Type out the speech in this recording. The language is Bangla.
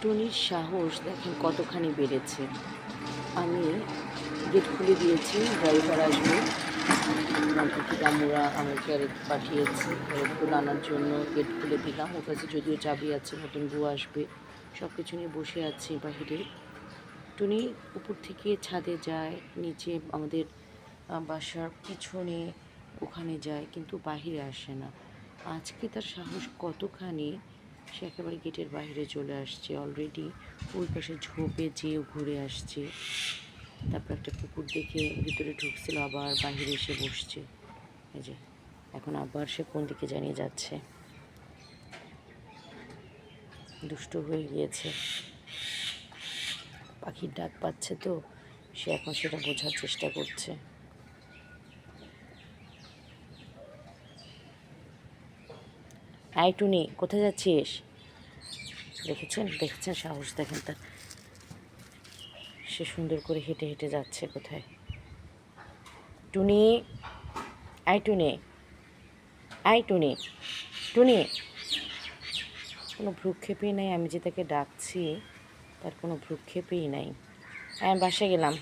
টুনির সাহস দেখেন কতখানি বেড়েছে। আমি গেট খুলে দিয়েছি, ড্রাইভার আসবে। কামুরা আমাকে আরেকটু পাঠিয়েছে ফুল আনার জন্য। গেট খুলে দিলাম, ওর কাছে যদিও চাবি আছে, নতুন বউ আসবে। সব কিছু নিয়ে বসে আছি বাহিরে। টুনি উপর থেকে ছাদে যায়, নিচে আমাদের বাসার পিছনে ওখানে যায়, কিন্তু বাহিরে আসে না। আজকে তার সাহস কতখানি, সে একেবারে গেটের বাইরে চলে আসছে। অলরেডি ওই পাশে ঝোপে যেয়েও ঘুরে আসছে। তারপর একটা কুকুর দেখে ভিতরে ঢুকছিল, আবার বাহিরে এসে বসছে। এই যে এখন আবার সে কোন দিকে জানিয়ে যাচ্ছে, দুষ্ট হয়ে গিয়েছে। পাখির ডাক পাচ্ছে তো, সে এখন সেটা বোঝার চেষ্টা করছে। আই টুনি, কোথায় যাচ্ছিস? দেখেছেন দেখেছেন সাহস দেখেন তার। সে সুন্দর করে হেঁটে হেঁটে যাচ্ছে কোথায়। টুনি, আই টুনি, আই টুনি, টুনি। কোনো ভ্রুক্ষেপই নাই, আমি যে তাকে ডাকছি তার কোনো ভ্রুক্ষেপই নাই। আমি বাসায় গেলাম।